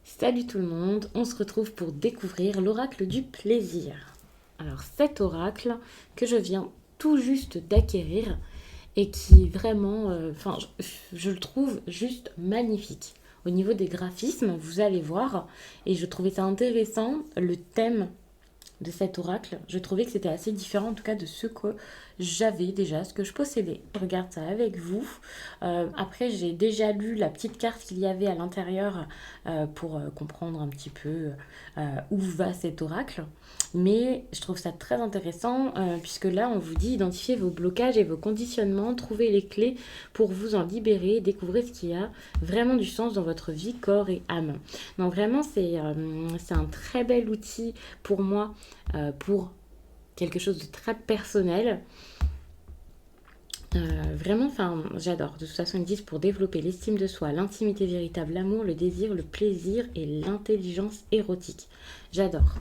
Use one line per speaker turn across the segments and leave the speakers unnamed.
Salut tout le monde, on se retrouve pour découvrir l'oracle du plaisir. Alors cet oracle que je viens tout juste d'acquérir et qui vraiment, je le trouve juste magnifique. Au niveau des graphismes, vous allez voir, et je trouvais ça intéressant, le thème de cet oracle, je trouvais que c'était assez différent en tout cas de ce que j'avais déjà, ce que je possédais. Je regarde ça avec vous. Après, j'ai déjà lu la petite carte qu'il y avait à l'intérieur pour comprendre un petit peu où va cet oracle. Mais je trouve ça très intéressant puisque là, on vous dit identifier vos blocages et vos conditionnements, trouver les clés pour vous en libérer, découvrir ce qui a vraiment du sens dans votre vie, corps et âme. Donc vraiment, c'est un très bel outil pour moi, pour quelque chose de très personnel. Vraiment, j'adore. De toute façon, ils disent pour développer l'estime de soi, l'intimité véritable, l'amour, le désir, le plaisir et l'intelligence érotique. J'adore.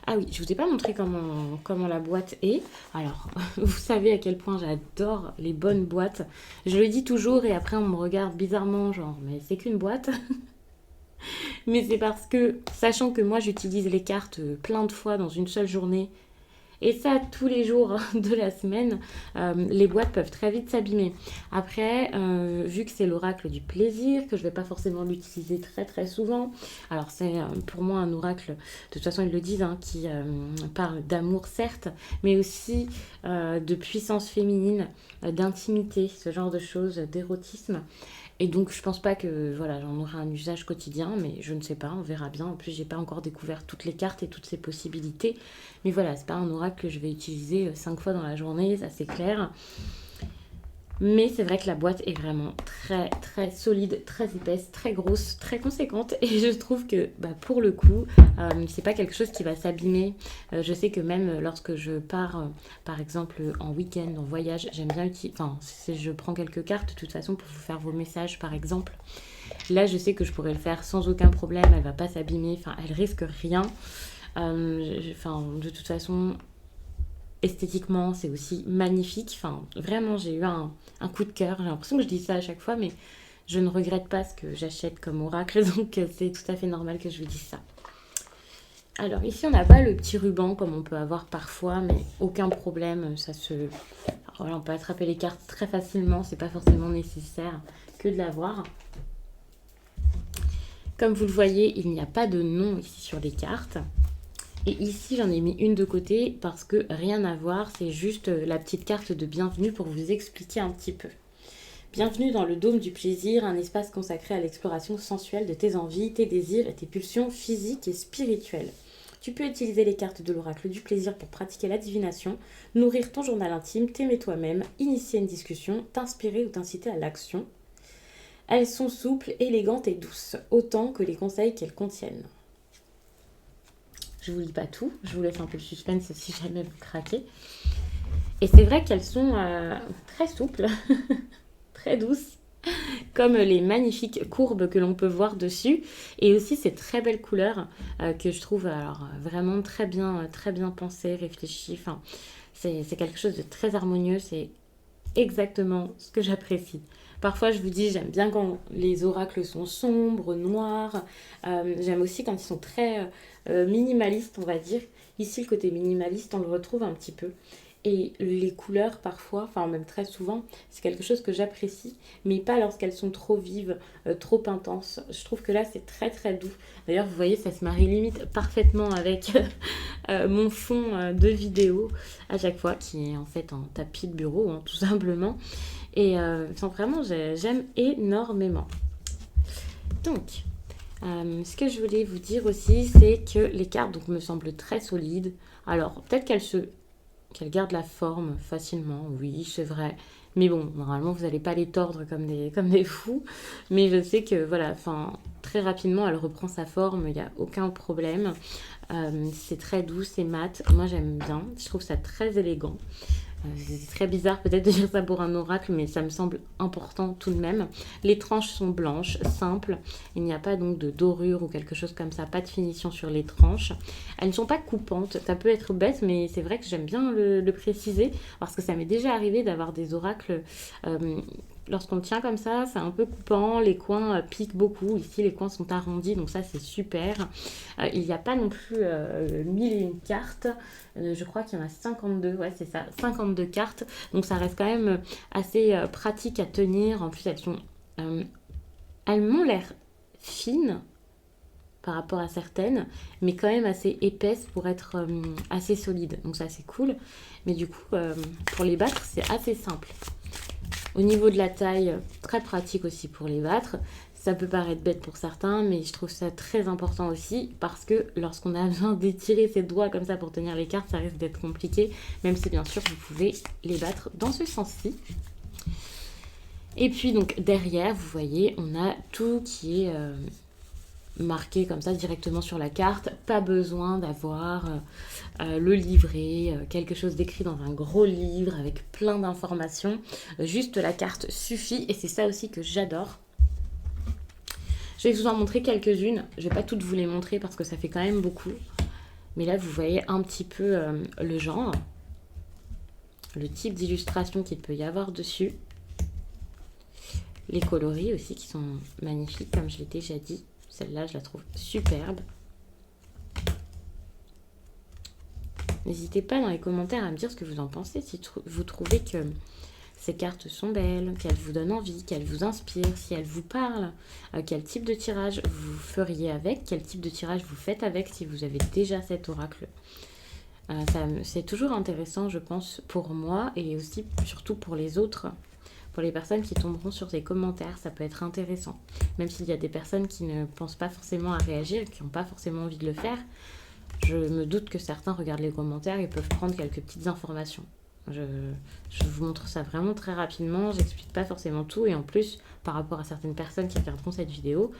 Ah oui, je vous ai pas montré comment la boîte est. Alors, vous savez à quel point j'adore les bonnes boîtes. Je le dis toujours et après on me regarde bizarrement, genre, mais c'est qu'une boîte. Mais c'est parce que, sachant que moi j'utilise les cartes plein de fois dans une seule journée, et ça tous les jours de la semaine, les boîtes peuvent très vite s'abîmer. Après, vu que c'est l'oracle du plaisir, que je ne vais pas forcément l'utiliser très très souvent, alors c'est pour moi un oracle, de toute façon ils le disent, hein, qui parle d'amour certes, mais aussi de puissance féminine, d'intimité, ce genre de choses, d'érotisme. Et donc, je pense pas que voilà, j'en aurai un usage quotidien, mais je ne sais pas, on verra bien. En plus, j'ai pas encore découvert toutes les cartes et toutes ces possibilités. Mais voilà, c'est pas un oracle que je vais utiliser 5 fois dans la journée, ça c'est clair. Mais c'est vrai que la boîte est vraiment très très solide, très épaisse, très grosse, très conséquente. Et je trouve que pour le coup, c'est pas quelque chose qui va s'abîmer. Je sais que même lorsque je pars, par exemple, en week-end, en voyage, j'aime bien utiliser. Enfin, si je prends quelques cartes, de toute façon, pour vous faire vos messages, par exemple. Là, je sais que je pourrais le faire sans aucun problème. Elle va pas s'abîmer. Enfin, elle risque rien. De toute façon, esthétiquement, c'est aussi magnifique. Enfin, vraiment, j'ai eu un coup de cœur. J'ai l'impression que je dis ça à chaque fois, mais je ne regrette pas ce que j'achète comme oracle, donc c'est tout à fait normal que je vous dise ça. Alors ici, on n'a pas le petit ruban comme on peut avoir parfois, mais aucun problème. Alors, voilà, on peut attraper les cartes très facilement, c'est pas forcément nécessaire que de l'avoir. Comme vous le voyez, il n'y a pas de nom ici sur les cartes. Et ici, j'en ai mis une de côté parce que rien à voir, c'est juste la petite carte de bienvenue pour vous expliquer un petit peu. Bienvenue dans le dôme du plaisir, un espace consacré à l'exploration sensuelle de tes envies, tes désirs et tes pulsions physiques et spirituelles. Tu peux utiliser les cartes de l'oracle du plaisir pour pratiquer la divination, nourrir ton journal intime, t'aimer toi-même, initier une discussion, t'inspirer ou t'inciter à l'action. Elles sont souples, élégantes et douces, autant que les conseils qu'elles contiennent. Je vous lis pas tout, je vous laisse un peu le suspense si jamais vous craquez. Et c'est vrai qu'elles sont très souples, très douces, comme les magnifiques courbes que l'on peut voir dessus. Et aussi ces très belles couleurs que je trouve vraiment très bien pensées, réfléchies. Enfin, c'est quelque chose de très harmonieux, c'est exactement ce que j'apprécie. Parfois, je vous dis, j'aime bien quand les oracles sont sombres, noirs. J'aime aussi quand ils sont très minimalistes, on va dire. Ici, le côté minimaliste, on le retrouve un petit peu. Et les couleurs, parfois, enfin même très souvent, c'est quelque chose que j'apprécie, mais pas lorsqu'elles sont trop vives, trop intenses. Je trouve que là, c'est très très doux. D'ailleurs, vous voyez, ça se marie limite parfaitement avec mon fond de vidéo à chaque fois, qui est en fait un tapis de bureau, hein, tout simplement. Et vraiment, j'aime énormément. Donc, ce que je voulais vous dire aussi, c'est que les cartes donc, me semblent très solides. Alors, peut-être qu'elles gardent la forme facilement, oui, c'est vrai. Mais bon, normalement, vous n'allez pas les tordre comme des fous. Mais je sais que, voilà, très rapidement, elle reprend sa forme, il n'y a aucun problème. C'est très doux, c'est mat. Moi, j'aime bien. Je trouve ça très élégant. C'est très bizarre peut-être de dire ça pour un oracle, mais ça me semble important tout de même. Les tranches sont blanches, simples. Il n'y a pas donc de dorure ou quelque chose comme ça, pas de finition sur les tranches. Elles ne sont pas coupantes. Ça peut être bête, mais c'est vrai que j'aime bien le préciser parce que ça m'est déjà arrivé d'avoir des oracles. Lorsqu'on le tient comme ça, c'est un peu coupant, les coins piquent beaucoup. Ici, les coins sont arrondis, donc ça, c'est super. Il n'y a pas non plus 1001 cartes. Je crois qu'il y en a 52, ouais, c'est ça, 52 cartes. Donc ça reste quand même assez pratique à tenir. En plus, elles m'ont l'air fines par rapport à certaines, mais quand même assez épaisses pour être assez solides. Donc ça, c'est cool. Mais du coup, pour les battre, c'est assez simple. Au niveau de la taille, très pratique aussi pour les battre. Ça peut paraître bête pour certains, mais je trouve ça très important aussi parce que lorsqu'on a besoin d'étirer ses doigts comme ça pour tenir les cartes, ça risque d'être compliqué, même si bien sûr vous pouvez les battre dans ce sens-ci. Et puis donc derrière, vous voyez, on a tout qui est marqué comme ça directement sur la carte. Pas besoin d'avoir le livret, quelque chose d'écrit dans un gros livre avec plein d'informations. Juste la carte suffit et c'est ça aussi que j'adore. Je vais vous en montrer quelques-unes. Je ne vais pas toutes vous les montrer parce que ça fait quand même beaucoup. Mais là, vous voyez un petit peu le genre, le type d'illustration qu'il peut y avoir dessus. Les coloris aussi qui sont magnifiques, comme je l'ai déjà dit. Celle-là, je la trouve superbe. N'hésitez pas dans les commentaires à me dire ce que vous en pensez, si vous trouvez que ces cartes sont belles, qu'elles vous donnent envie, qu'elles vous inspirent, si elles vous parlent, quel type de tirage vous feriez avec, quel type de tirage vous faites avec si vous avez déjà cet oracle. C'est toujours intéressant, je pense, pour moi et aussi surtout pour les autres. Pour les personnes qui tomberont sur ces commentaires, ça peut être intéressant. Même s'il y a des personnes qui ne pensent pas forcément à réagir, qui n'ont pas forcément envie de le faire, je me doute que certains regardent les commentaires et peuvent prendre quelques petites informations. Je vous montre ça vraiment très rapidement, j'explique pas forcément tout et en plus, par rapport à certaines personnes qui regarderont cette vidéo,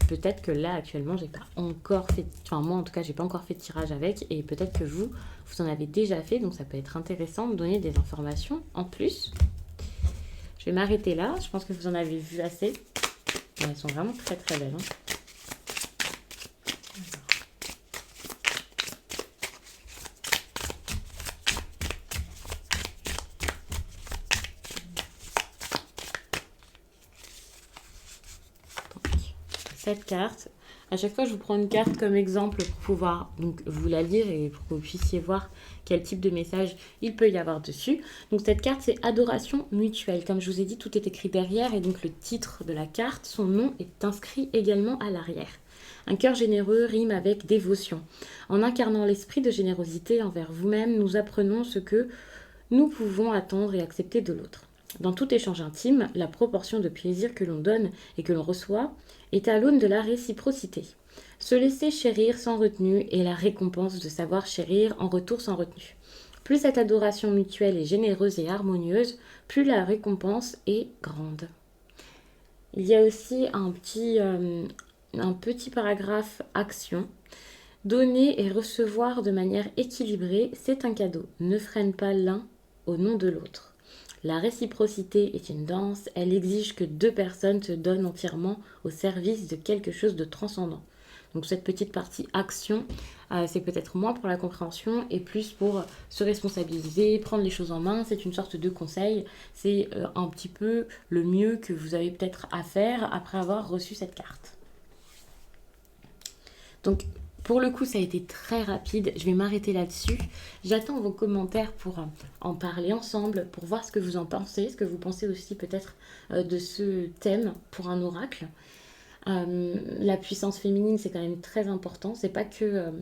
peut-être que là actuellement j'ai pas encore fait, enfin moi en tout cas j'ai pas encore fait de tirage avec et peut-être que vous en avez déjà fait, donc ça peut être intéressant de donner des informations en plus. Je vais m'arrêter là, je pense que vous en avez vu assez. Elles sont vraiment très très belles. Cette carte, à chaque fois je vous prends une carte comme exemple pour pouvoir donc vous la lire et pour que vous puissiez voir quel type de message il peut y avoir dessus. Donc cette carte c'est Adoration mutuelle. Comme je vous ai dit, tout est écrit derrière et donc le titre de la carte, son nom est inscrit également à l'arrière. Un cœur généreux rime avec dévotion. En incarnant l'esprit de générosité envers vous-même, nous apprenons ce que nous pouvons attendre et accepter de l'autre. Dans tout échange intime, la proportion de plaisir que l'on donne et que l'on reçoit est à l'aune de la réciprocité. Se laisser chérir sans retenue est la récompense de savoir chérir en retour sans retenue. Plus cette adoration mutuelle est généreuse et harmonieuse, plus la récompense est grande. Il y a aussi un petit paragraphe action. Donner et recevoir de manière équilibrée, c'est un cadeau. Ne freine pas l'un au nom de l'autre. La réciprocité est une danse, elle exige que deux personnes se donnent entièrement au service de quelque chose de transcendant. Donc cette petite partie action, c'est peut-être moins pour la compréhension et plus pour se responsabiliser, prendre les choses en main. C'est une sorte de conseil, c'est un petit peu le mieux que vous avez peut-être à faire après avoir reçu cette carte. Donc pour le coup, ça a été très rapide. Je vais m'arrêter là-dessus. J'attends vos commentaires pour en parler ensemble, pour voir ce que vous en pensez, ce que vous pensez aussi peut-être de ce thème pour un oracle. La puissance féminine, c'est quand même très important. C'est pas que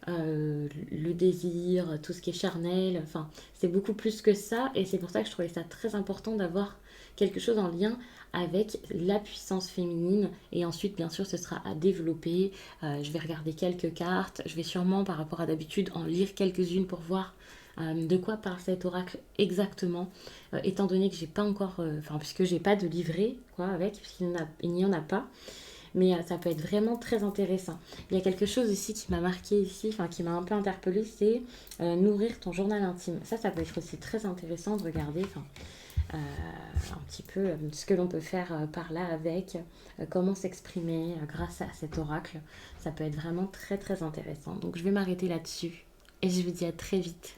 le désir, tout ce qui est charnel. Enfin, c'est beaucoup plus que ça. Et c'est pour ça que je trouvais ça très important d'avoir quelque chose en lien avec la puissance féminine et ensuite bien sûr ce sera à développer. Je vais regarder quelques cartes, je vais sûrement par rapport à d'habitude en lire quelques-unes pour voir de quoi parle cet oracle exactement, étant donné que j'ai pas encore, puisque j'ai pas de livret quoi avec, puisqu'il n'y en a pas, mais ça peut être vraiment très intéressant. Il y a quelque chose aussi qui m'a marqué ici, enfin qui m'a un peu interpellée, c'est nourrir ton journal intime. Ça peut être aussi très intéressant de regarder, un petit peu ce que l'on peut faire par là avec, comment s'exprimer grâce à cet oracle. Ça peut être vraiment très très intéressant. Donc je vais m'arrêter là-dessus et je vous dis à très vite.